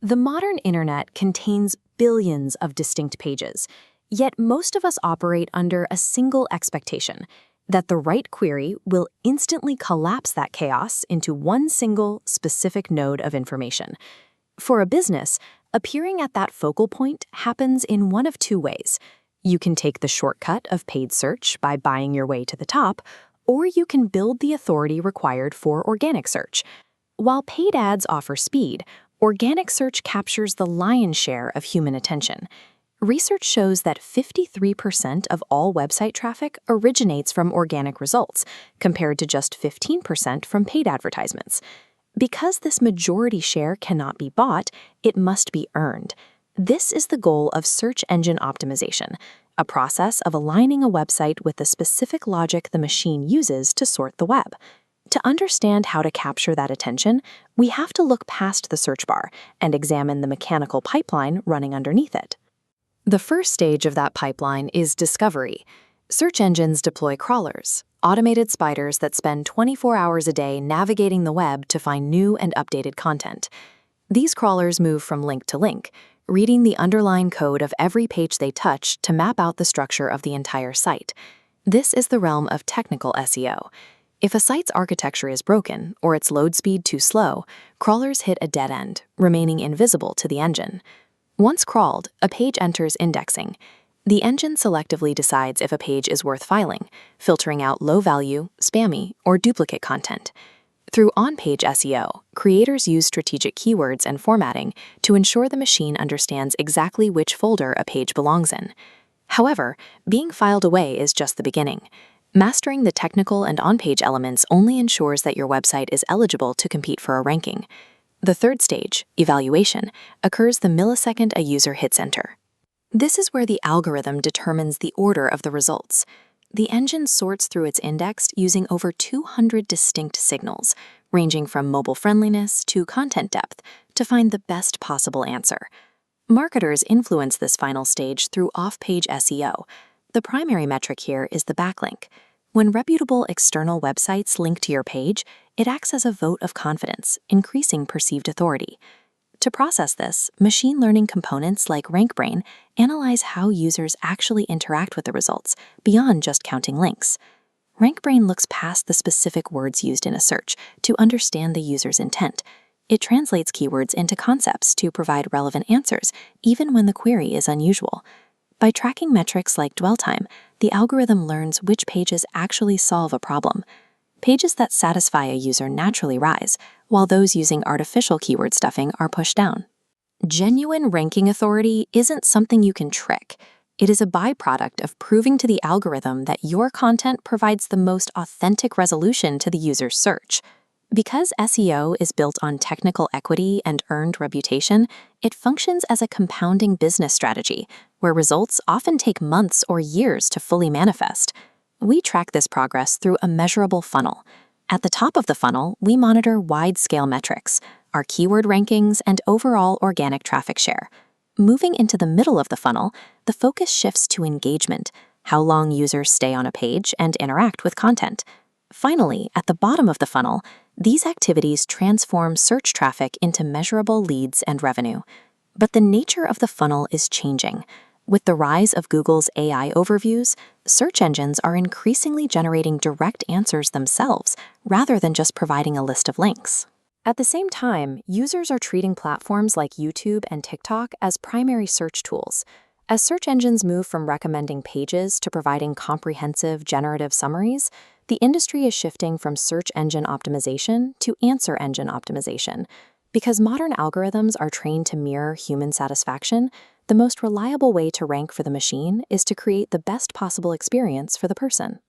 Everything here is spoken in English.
The modern internet contains billions of distinct pages, yet most of us operate under a single expectation that the right query will instantly collapse that chaos into one single, specific node of information. For a business, appearing at that focal point happens in one of two ways. You can take the shortcut of paid search by buying your way to the top, or you can build the authority required for organic search. While paid ads offer speed, organic search captures the lion's share of human attention. Research shows that 53% of all website traffic originates from organic results, compared to just 15% from paid advertisements. Because this majority share cannot be bought, it must be earned. This is the goal of search engine optimization, a process of aligning a website with the specific logic the machine uses to sort the web. To understand how to capture that attention, we have to look past the search bar and examine the mechanical pipeline running underneath it. The first stage of that pipeline is discovery. Search engines deploy crawlers, automated spiders that spend 24 hours a day navigating the web to find new and updated content. These crawlers move from link to link, reading the underlying code of every page they touch to map out the structure of the entire site. This is the realm of technical SEO. If a site's architecture is broken or its load speed too slow, crawlers hit a dead end, remaining invisible to the engine. Once crawled, a page enters indexing. The engine selectively decides if a page is worth filing, filtering out low-value, spammy, or duplicate content. Through on-page SEO, creators use strategic keywords and formatting to ensure the machine understands exactly which folder a page belongs in. However, being filed away is just the beginning. Mastering the technical and on-page elements only ensures that your website is eligible to compete for a ranking. The third stage, evaluation, occurs the millisecond a user hits enter. This is where the algorithm determines the order of the results. The engine sorts through its index using over 200 distinct signals, ranging from mobile friendliness to content depth, to find the best possible answer. Marketers influence this final stage through off-page SEO. The primary metric here is the backlink. When reputable external websites link to your page, it acts as a vote of confidence, increasing perceived authority. To process this, machine learning components like RankBrain analyze how users actually interact with the results, beyond just counting links. RankBrain looks past the specific words used in a search to understand the user's intent. It translates keywords into concepts to provide relevant answers, even when the query is unusual. By tracking metrics like dwell time, the algorithm learns which pages actually solve a problem. Pages that satisfy a user naturally rise, while those using artificial keyword stuffing are pushed down. Genuine ranking authority isn't something you can trick. It is a byproduct of proving to the algorithm that your content provides the most authentic resolution to the user's search. Because SEO is built on technical equity and earned reputation, it functions as a compounding business strategy, where results often take months or years to fully manifest. We track this progress through a measurable funnel. At the top of the funnel, we monitor wide-scale metrics, our keyword rankings, and overall organic traffic share. Moving into the middle of the funnel, the focus shifts to engagement, how long users stay on a page and interact with content. Finally, at the bottom of the funnel, these activities transform search traffic into measurable leads and revenue. But the nature of the funnel is changing. With the rise of Google's AI overviews, search engines are increasingly generating direct answers themselves, rather than just providing a list of links. At the same time, users are treating platforms like YouTube and TikTok as primary search tools. As search engines move from recommending pages to providing comprehensive generative summaries, the industry is shifting from search engine optimization to answer engine optimization. Because modern algorithms are trained to mirror human satisfaction, the most reliable way to rank for the machine is to create the best possible experience for the person.